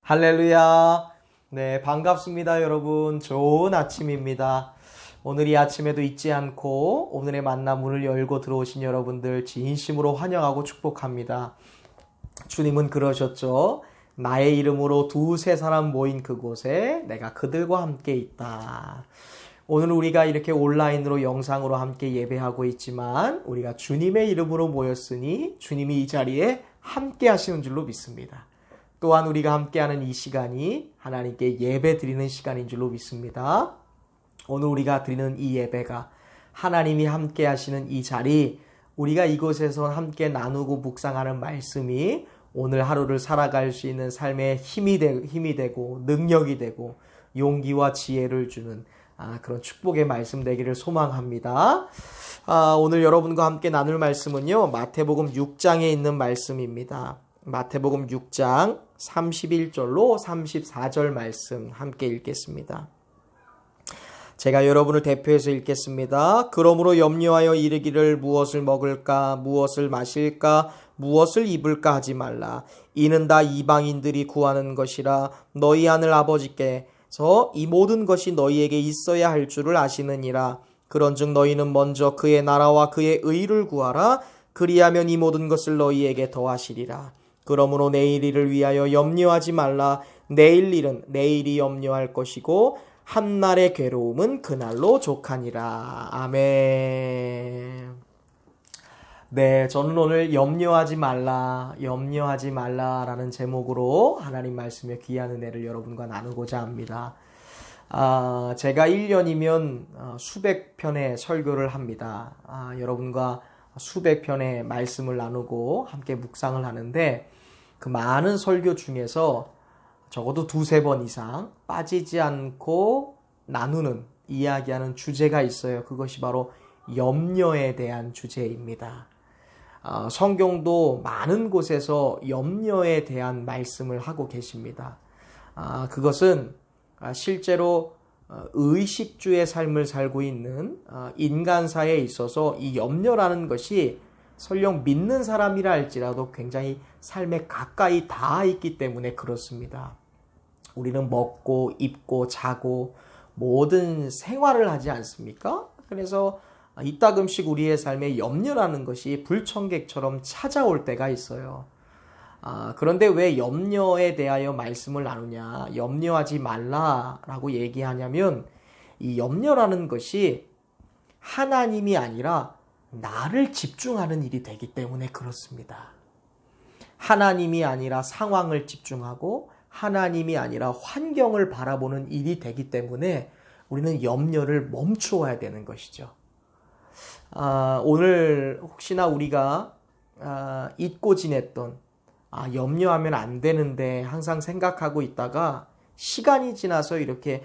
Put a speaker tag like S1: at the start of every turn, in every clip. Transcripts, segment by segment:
S1: 할렐루야. 네, 반갑습니다, 여러분. 좋은 아침입니다. 오늘 이 아침에도 잊지 않고 오늘의 만남 문을 열고 들어오신 여러분들 진심으로 환영하고 축복합니다. 주님은 그러셨죠. 나의 이름으로 두세 사람 모인 그곳에 내가 그들과 함께 있다. 오늘 우리가 이렇게 온라인으로 영상으로 함께 예배하고 있지만 우리가 주님의 이름으로 모였으니 주님이 이 자리에 함께 하시는 줄로 믿습니다. 또한 우리가 함께하는 이 시간이 하나님께 예배 드리는 시간인 줄로 믿습니다. 오늘 우리가 드리는 이 예배가 하나님이 함께 하시는 이 자리, 우리가 이곳에서 함께 나누고 묵상하는 말씀이 오늘 하루를 살아갈 수 있는 삶의 힘이 되고 능력이 되고 용기와 지혜를 주는 그런 축복의 말씀 되기를 소망합니다. 오늘 여러분과 함께 나눌 말씀은요, 마태복음 6장에 있는 말씀입니다. 마태복음 6장 31절로 34절 말씀 함께 읽겠습니다. 제가 여러분을 대표해서 읽겠습니다. 그러므로 염려하여 이르기를 무엇을 먹을까, 무엇을 마실까, 무엇을 입을까 하지 말라. 이는 다 이방인들이 구하는 것이라. 너희 하늘 아버지께서 이 모든 것이 너희에게 있어야 할 줄을 아시느니라. 그런즉 너희는 먼저 그의 나라와 그의 의를 구하라. 그리하면 이 모든 것을 너희에게 더하시리라. 그러므로 내일 일을 위하여 염려하지 말라. 내일 일은 내일이 염려할 것이고 한날의 괴로움은 그날로 족하니라. 아멘. 네, 저는 오늘 염려하지 말라라는 제목으로 하나님 말씀의 귀한 은혜를 여러분과 나누고자 합니다. 제가 1년이면 수백 편의 설교를 합니다. 여러분과 수백 편의 말씀을 나누고 함께 묵상을 하는데 그 많은 설교 중에서 적어도 두세 번 이상 빠지지 않고 나누는, 이야기하는 주제가 있어요. 그것이 바로 염려에 대한 주제입니다. 성경도 많은 곳에서 염려에 대한 말씀을 하고 계십니다. 그것은 실제로 의식주의 삶을 살고 있는 인간사에 있어서 이 염려라는 것이 설령 믿는 사람이라 할지라도 굉장히 삶에 가까이 닿아 있기 때문에 그렇습니다. 우리는 먹고 입고 자고 모든 생활을 하지 않습니까? 그래서 이따금씩 우리의 삶에 염려라는 것이 불청객처럼 찾아올 때가 있어요. 그런데 왜 염려에 대하여 말씀을 나누냐, 염려하지 말라라고 얘기하냐면 이 염려라는 것이 하나님이 아니라 나를 집중하는 일이 되기 때문에 그렇습니다. 하나님이 아니라 상황을 집중하고 하나님이 아니라 환경을 바라보는 일이 되기 때문에 우리는 염려를 멈추어야 되는 것이죠. 오늘 혹시나 우리가 잊고 지냈던 염려하면 안 되는데 항상 생각하고 있다가 시간이 지나서 이렇게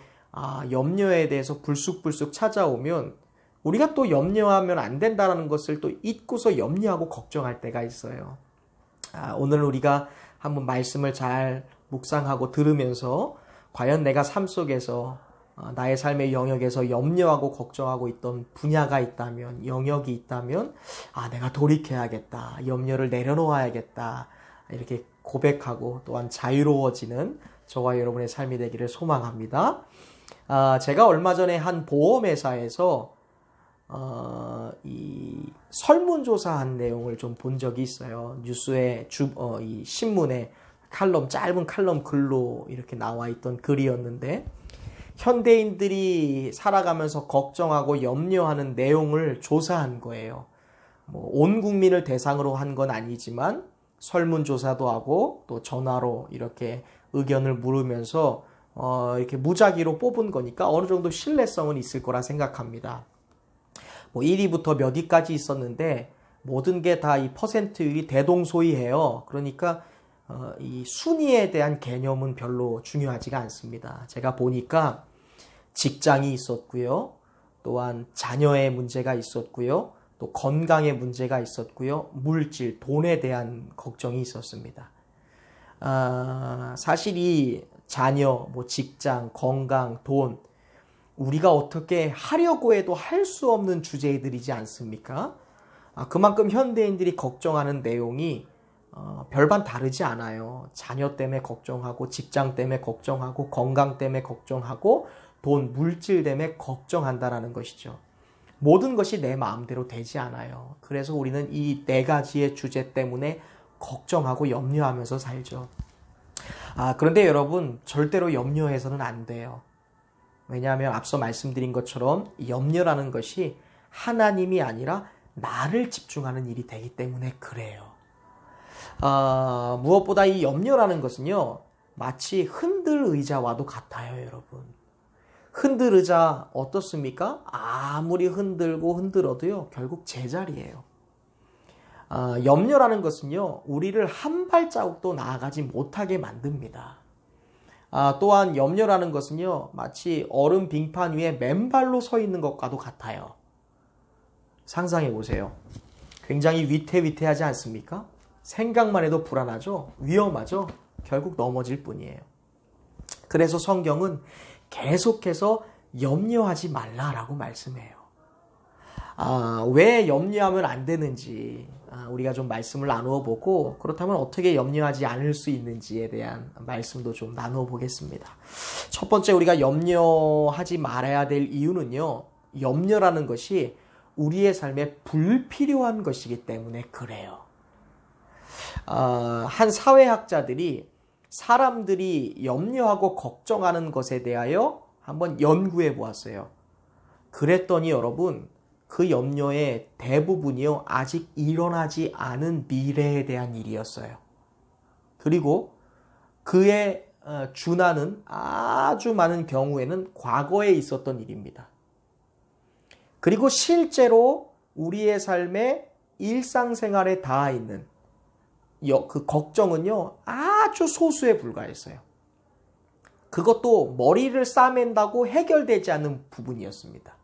S1: 염려에 대해서 불쑥불쑥 찾아오면 우리가 또 염려하면 안 된다는 것을 또 잊고서 염려하고 걱정할 때가 있어요. 오늘 우리가 한번 말씀을 잘 묵상하고 들으면서 과연 내가 삶 속에서 나의 삶의 영역에서 염려하고 걱정하고 있던 분야가 있다면, 영역이 있다면 내가 돌이켜야겠다, 염려를 내려놓아야겠다 이렇게 고백하고 또한 자유로워지는 저와 여러분의 삶이 되기를 소망합니다. 제가 얼마 전에 한 보험회사에서 이 설문조사한 내용을 좀 본 적이 있어요. 뉴스에 이 신문에 짧은 칼럼 글로 이렇게 나와 있던 글이었는데 현대인들이 살아가면서 걱정하고 염려하는 내용을 조사한 거예요. 온 국민을 대상으로 한 건 아니지만 설문조사도 하고 또 전화로 이렇게 의견을 물으면서 이렇게 무작위로 뽑은 거니까 어느 정도 신뢰성은 있을 거라 생각합니다. 1위부터 몇 위까지 있었는데 모든 게 다 이 퍼센트율이 대동소이해요. 그러니까 이 순위에 대한 개념은 별로 중요하지가 않습니다. 제가 보니까 직장이 있었고요. 또한 자녀의 문제가 있었고요. 또 건강의 문제가 있었고요. 물질, 돈에 대한 걱정이 있었습니다. 사실 이 자녀, 직장, 건강, 돈, 우리가 어떻게 하려고 해도 할 수 없는 주제들이지 않습니까? 그만큼 현대인들이 걱정하는 내용이 별반 다르지 않아요. 자녀 때문에 걱정하고, 직장 때문에 걱정하고, 건강 때문에 걱정하고, 돈, 물질 때문에 걱정한다라는 것이죠. 모든 것이 내 마음대로 되지 않아요. 그래서 우리는 이 네 가지의 주제 때문에 걱정하고 염려하면서 살죠. 그런데 여러분, 절대로 염려해서는 안 돼요. 왜냐하면 앞서 말씀드린 것처럼 염려라는 것이 하나님이 아니라 나를 집중하는 일이 되기 때문에 그래요. 무엇보다 이 염려라는 것은요, 마치 흔들 의자와도 같아요, 여러분. 흔들 의자 어떻습니까? 아무리 흔들고 흔들어도요, 결국 제자리예요. 염려라는 것은요, 우리를 한 발자국도 나아가지 못하게 만듭니다. 또한 염려라는 것은요, 마치 얼음 빙판 위에 맨발로 서 있는 것과도 같아요. 상상해 보세요. 굉장히 위태위태하지 않습니까? 생각만 해도 불안하죠? 위험하죠? 결국 넘어질 뿐이에요. 그래서 성경은 계속해서 염려하지 말라라고 말씀해요. 왜 염려하면 안 되는지 우리가 좀 말씀을 나누어 보고, 그렇다면 어떻게 염려하지 않을 수 있는지에 대한 말씀도 좀 나누어 보겠습니다. 첫 번째, 우리가 염려하지 말아야 될 이유는요, 염려라는 것이 우리의 삶에 불필요한 것이기 때문에 그래요. 한 사회학자들이 사람들이 염려하고 걱정하는 것에 대하여 한번 연구해 보았어요. 그랬더니 여러분, 그 염려의 대부분이요, 아직 일어나지 않은 미래에 대한 일이었어요. 그리고 그에 준하는 아주 많은 경우에는 과거에 있었던 일입니다. 그리고 실제로 우리의 삶에 일상생활에 닿아 있는 그 걱정은요, 아주 소수에 불과했어요. 그것도 머리를 싸맨다고 해결되지 않는 부분이었습니다.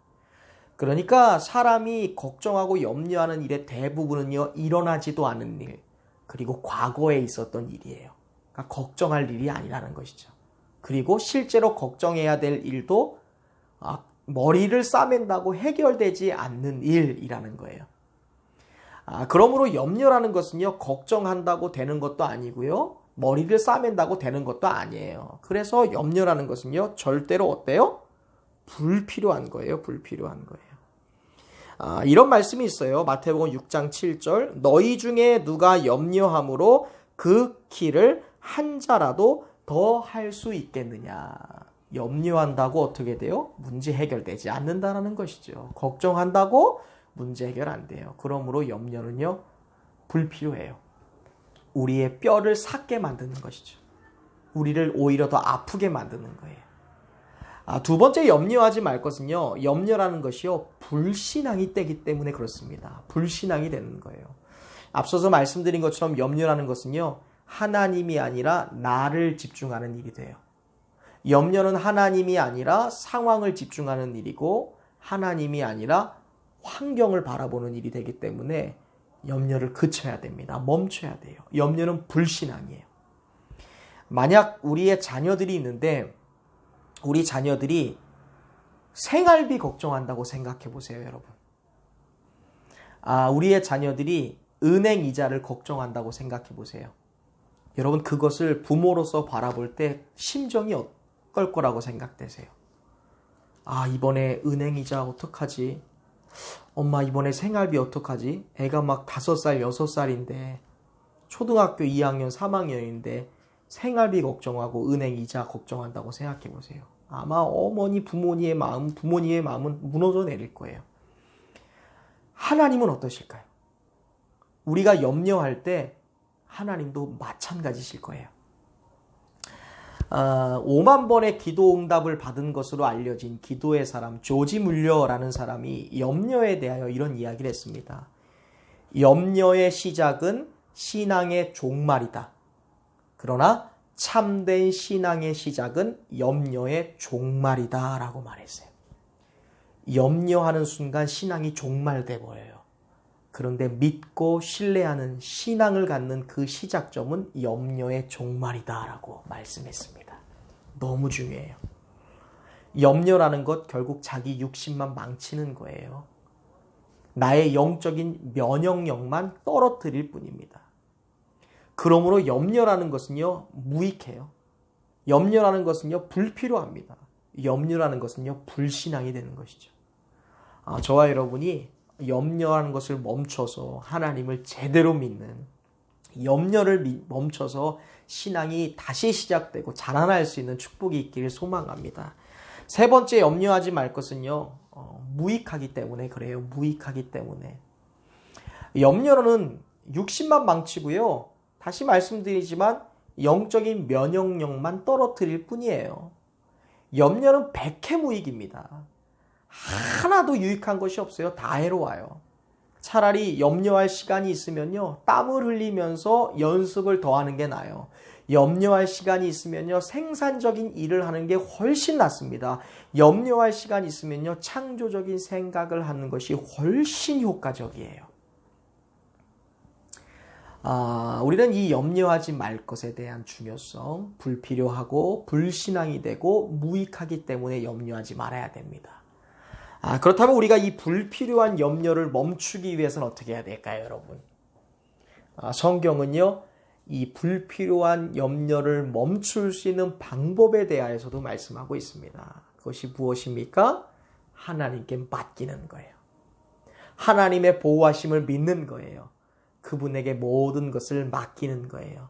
S1: 그러니까 사람이 걱정하고 염려하는 일의 대부분은요, 일어나지도 않은 일, 그리고 과거에 있었던 일이에요. 그러니까 걱정할 일이 아니라는 것이죠. 그리고 실제로 걱정해야 될 일도 머리를 싸맨다고 해결되지 않는 일이라는 거예요. 그러므로 염려라는 것은요, 걱정한다고 되는 것도 아니고요, 머리를 싸맨다고 되는 것도 아니에요. 그래서 염려라는 것은요, 절대로 어때요? 불필요한 거예요. 불필요한 거예요. 이런 말씀이 있어요. 마태복음 6장 7절. 너희 중에 누가 염려함으로 그 키를 한 자라도 더 할 수 있겠느냐. 염려한다고 어떻게 돼요? 문제 해결되지 않는다라는 것이죠. 걱정한다고 문제 해결 안 돼요. 그러므로 염려는요, 불필요해요. 우리의 뼈를 삭게 만드는 것이죠. 우리를 오히려 더 아프게 만드는 거예요. 두 번째, 염려하지 말 것은요, 염려라는 것이요, 불신앙이 되기 때문에 그렇습니다. 불신앙이 되는 거예요. 앞서서 말씀드린 것처럼 염려라는 것은요, 하나님이 아니라 나를 집중하는 일이 돼요. 염려는 하나님이 아니라 상황을 집중하는 일이고, 하나님이 아니라 환경을 바라보는 일이 되기 때문에 염려를 그쳐야 됩니다. 멈춰야 돼요. 염려는 불신앙이에요. 만약 우리의 자녀들이 있는데, 우리 자녀들이 생활비 걱정한다고 생각해 보세요, 여러분. 우리의 자녀들이 은행 이자를 걱정한다고 생각해 보세요. 여러분, 그것을 부모로서 바라볼 때 심정이 어떨 거라고 생각되세요? 이번에 은행 이자 어떡하지? 엄마, 이번에 생활비 어떡하지? 애가 막 5살, 6살인데, 초등학교 2학년, 3학년인데, 생활비 걱정하고 은행 이자 걱정한다고 생각해 보세요. 아마 어머니, 부모님의 마음은 무너져 내릴 거예요. 하나님은 어떠실까요? 우리가 염려할 때 하나님도 마찬가지실 거예요. 5만 번의 기도 응답을 받은 것으로 알려진 기도의 사람 조지 물러라는 사람이 염려에 대하여 이런 이야기를 했습니다. 염려의 시작은 신앙의 종말이다. 그러나 참된 신앙의 시작은 염려의 종말이다 라고 말했어요. 염려하는 순간 신앙이 종말돼 버려요. 그런데 믿고 신뢰하는 신앙을 갖는 그 시작점은 염려의 종말이다 라고 말씀했습니다. 너무 중요해요. 염려라는 것 결국 자기 육신만 망치는 거예요. 나의 영적인 면역력만 떨어뜨릴 뿐입니다. 그러므로 염려라는 것은요, 무익해요. 염려라는 것은요, 불필요합니다. 염려라는 것은요, 불신앙이 되는 것이죠. 저와 여러분이 염려하는 것을 멈춰서 하나님을 제대로 믿는, 염려를 멈춰서 신앙이 다시 시작되고 자라날 수 있는 축복이 있기를 소망합니다. 세 번째, 염려하지 말 것은요, 무익하기 때문에 그래요. 무익하기 때문에. 염려는 육신만 망치고요. 다시 말씀드리지만 영적인 면역력만 떨어뜨릴 뿐이에요. 염려는 백해무익입니다. 하나도 유익한 것이 없어요. 다 해로워요. 차라리 염려할 시간이 있으면요, 땀을 흘리면서 연습을 더하는 게 나아요. 염려할 시간이 있으면요, 생산적인 일을 하는 게 훨씬 낫습니다. 염려할 시간이 있으면요, 창조적인 생각을 하는 것이 훨씬 효과적이에요. 우리는 이 염려하지 말 것에 대한 중요성, 불필요하고 불신앙이 되고 무익하기 때문에 염려하지 말아야 됩니다. 그렇다면 우리가 이 불필요한 염려를 멈추기 위해서는 어떻게 해야 될까요, 여러분? 성경은요, 이 불필요한 염려를 멈출 수 있는 방법에 대하여서도 말씀하고 있습니다. 그것이 무엇입니까? 하나님께 맡기는 거예요. 하나님의 보호하심을 믿는 거예요. 그분에게 모든 것을 맡기는 거예요.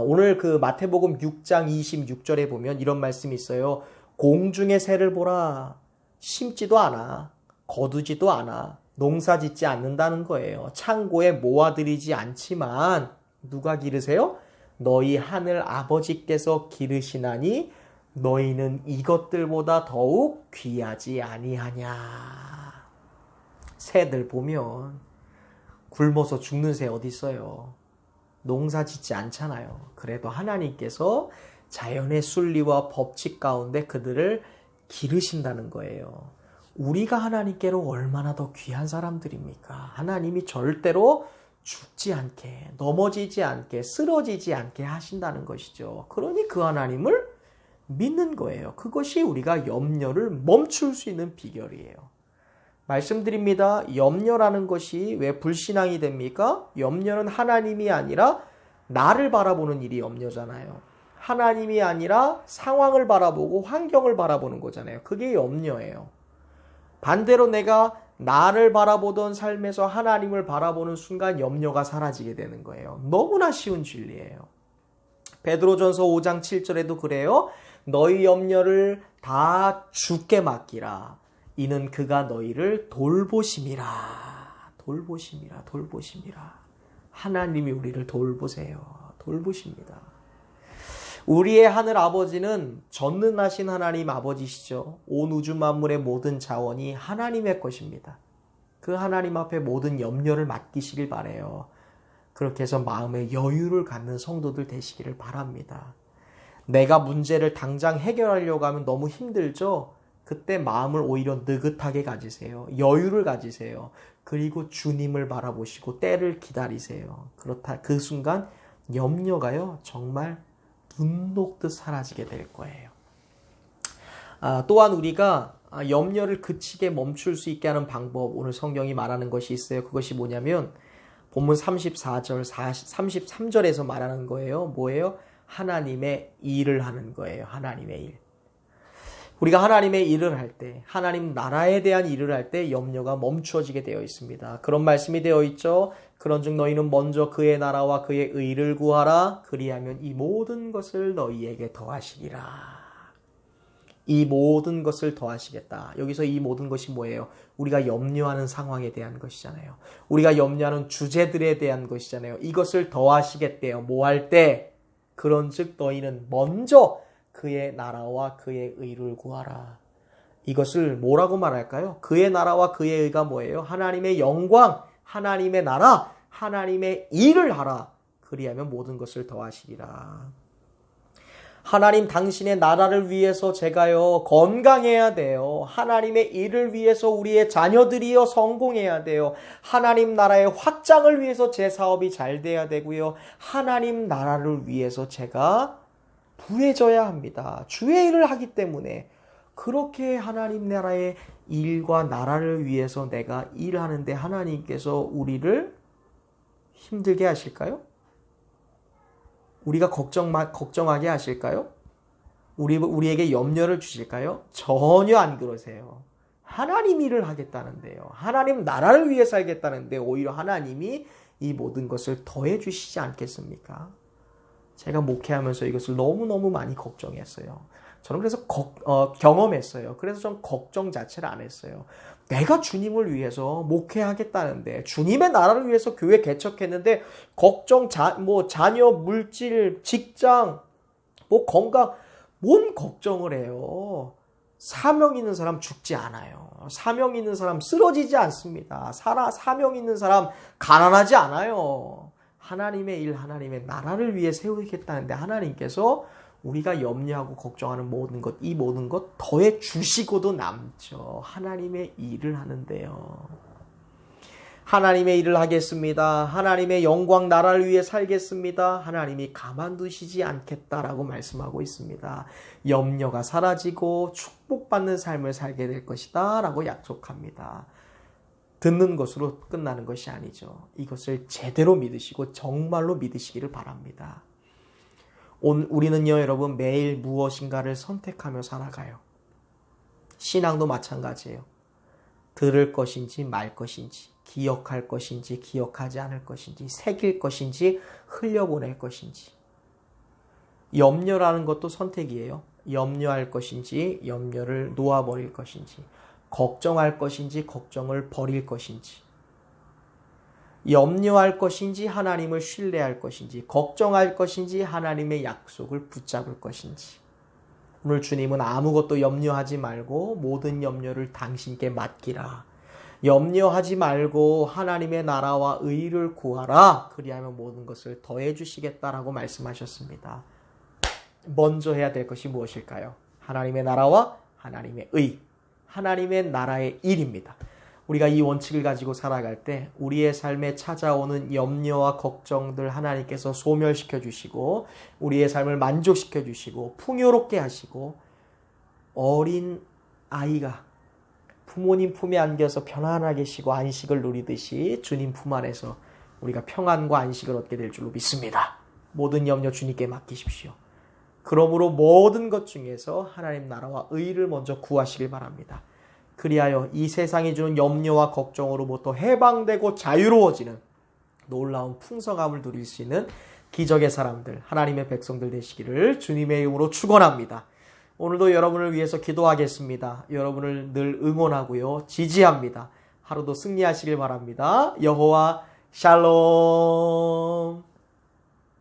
S1: 오늘 그 마태복음 6장 26절에 보면 이런 말씀이 있어요. 공중의 새를 보라. 심지도 않아. 거두지도 않아. 농사 짓지 않는다는 거예요. 창고에 모아들이지 않지만 누가 기르세요? 너희 하늘 아버지께서 기르시나니 너희는 이것들보다 더욱 귀하지 아니하냐. 새들 보면 굶어서 죽는 새 어디 있어요? 농사 짓지 않잖아요. 그래도 하나님께서 자연의 순리와 법칙 가운데 그들을 기르신다는 거예요. 우리가 하나님께로 얼마나 더 귀한 사람들입니까? 하나님이 절대로 죽지 않게, 넘어지지 않게, 쓰러지지 않게 하신다는 것이죠. 그러니 그 하나님을 믿는 거예요. 그것이 우리가 염려를 멈출 수 있는 비결이에요. 말씀드립니다. 염려라는 것이 왜 불신앙이 됩니까? 염려는 하나님이 아니라 나를 바라보는 일이 염려잖아요. 하나님이 아니라 상황을 바라보고 환경을 바라보는 거잖아요. 그게 염려예요. 반대로 내가 나를 바라보던 삶에서 하나님을 바라보는 순간 염려가 사라지게 되는 거예요. 너무나 쉬운 진리예요. 베드로전서 5장 7절에도 그래요. 너희 염려를 다 주께 맡기라. 이는 그가 너희를 돌보심이라. 돌보심이라. 돌보심이라. 하나님이 우리를 돌보세요. 돌보십니다. 우리의 하늘 아버지는 전능하신 하나님 아버지시죠. 온 우주 만물의 모든 자원이 하나님의 것입니다. 그 하나님 앞에 모든 염려를 맡기시길 바라요. 그렇게 해서 마음의 여유를 갖는 성도들 되시기를 바랍니다. 내가 문제를 당장 해결하려고 하면 너무 힘들죠? 그때 마음을 오히려 느긋하게 가지세요. 여유를 가지세요. 그리고 주님을 바라보시고 때를 기다리세요. 그렇다 그 순간 염려가요, 정말 눈 녹듯 사라지게 될 거예요. 또한 우리가 염려를 그치게 멈출 수 있게 하는 방법, 오늘 성경이 말하는 것이 있어요. 그것이 뭐냐면 본문 34절, 33절에서 말하는 거예요. 뭐예요? 하나님의 일을 하는 거예요. 하나님의 일. 우리가 하나님의 일을 할 때, 하나님 나라에 대한 일을 할 때 염려가 멈추어지게 되어 있습니다. 그런 말씀이 되어 있죠. 그런즉 너희는 먼저 그의 나라와 그의 의를 구하라. 그리하면 이 모든 것을 너희에게 더하시리라. 이 모든 것을 더하시겠다. 여기서 이 모든 것이 뭐예요? 우리가 염려하는 상황에 대한 것이잖아요. 우리가 염려하는 주제들에 대한 것이잖아요. 이것을 더하시겠대요. 뭐 할 때? 그런즉 너희는 먼저 그의 나라와 그의 의를 구하라. 이것을 뭐라고 말할까요? 그의 나라와 그의 의가 뭐예요? 하나님의 영광, 하나님의 나라, 하나님의 일을 하라. 그리하면 모든 것을 더하시리라. 하나님 당신의 나라를 위해서 제가요 건강해야 돼요. 하나님의 일을 위해서 우리의 자녀들이요 성공해야 돼요. 하나님 나라의 확장을 위해서 제 사업이 잘 돼야 되고요. 하나님 나라를 위해서 제가 부해져야 합니다. 주의 일을 하기 때문에. 그렇게 하나님 나라의 일과 나라를 위해서 내가 일하는데 하나님께서 우리를 힘들게 하실까요? 우리가 걱정하게 하실까요? 우리에게 염려를 주실까요? 전혀 안 그러세요. 하나님 일을 하겠다는데요. 하나님 나라를 위해 살겠다는데 오히려 하나님이 이 모든 것을 더해 주시지 않겠습니까? 제가 목회하면서 이것을 너무너무 많이 걱정했어요. 저는 그래서 경험했어요. 그래서 전 걱정 자체를 안 했어요. 내가 주님을 위해서 목회하겠다는데 주님의 나라를 위해서 교회 개척했는데 걱정, 자녀, 물질, 직장, 건강 뭔 걱정을 해요. 사명 있는 사람 죽지 않아요. 사명 있는 사람 쓰러지지 않습니다. 사명 있는 사람 가난하지 않아요. 하나님의 일, 하나님의 나라를 위해 세우겠다는데 하나님께서 우리가 염려하고 걱정하는 모든 것, 이 모든 것 더해 주시고도 남죠. 하나님의 일을 하는데요. 하나님의 일을 하겠습니다. 하나님의 영광 나라를 위해 살겠습니다. 하나님이 가만두시지 않겠다라고 말씀하고 있습니다. 염려가 사라지고 축복받는 삶을 살게 될 것이다 라고 약속합니다. 듣는 것으로 끝나는 것이 아니죠. 이것을 제대로 믿으시고 정말로 믿으시기를 바랍니다. 우리는요, 여러분, 매일 무엇인가를 선택하며 살아가요. 신앙도 마찬가지예요. 들을 것인지 말 것인지, 기억할 것인지 기억하지 않을 것인지, 새길 것인지 흘려보낼 것인지. 염려라는 것도 선택이에요. 염려할 것인지 염려를 놓아버릴 것인지, 걱정할 것인지 걱정을 버릴 것인지, 염려할 것인지 하나님을 신뢰할 것인지, 걱정할 것인지 하나님의 약속을 붙잡을 것인지. 오늘 주님은 아무것도 염려하지 말고 모든 염려를 당신께 맡기라. 염려하지 말고 하나님의 나라와 의를 구하라. 그리하면 모든 것을 더해 주시겠다라고 말씀하셨습니다. 먼저 해야 될 것이 무엇일까요? 하나님의 나라와 하나님의 의, 하나님의 나라의 일입니다. 우리가 이 원칙을 가지고 살아갈 때 우리의 삶에 찾아오는 염려와 걱정들 하나님께서 소멸시켜 주시고 우리의 삶을 만족시켜 주시고 풍요롭게 하시고, 어린 아이가 부모님 품에 안겨서 편안하게 쉬고 안식을 누리듯이 주님 품 안에서 우리가 평안과 안식을 얻게 될 줄로 믿습니다. 모든 염려 주님께 맡기십시오. 그러므로 모든 것 중에서 하나님 나라와 의를 먼저 구하시길 바랍니다. 그리하여 이 세상이 주는 염려와 걱정으로부터 해방되고 자유로워지는 놀라운 풍성함을 누릴 수 있는 기적의 사람들, 하나님의 백성들 되시기를 주님의 이름으로 축원합니다. 오늘도 여러분을 위해서 기도하겠습니다. 여러분을 늘 응원하고요, 지지합니다. 하루도 승리하시길 바랍니다. 여호와 샬롬.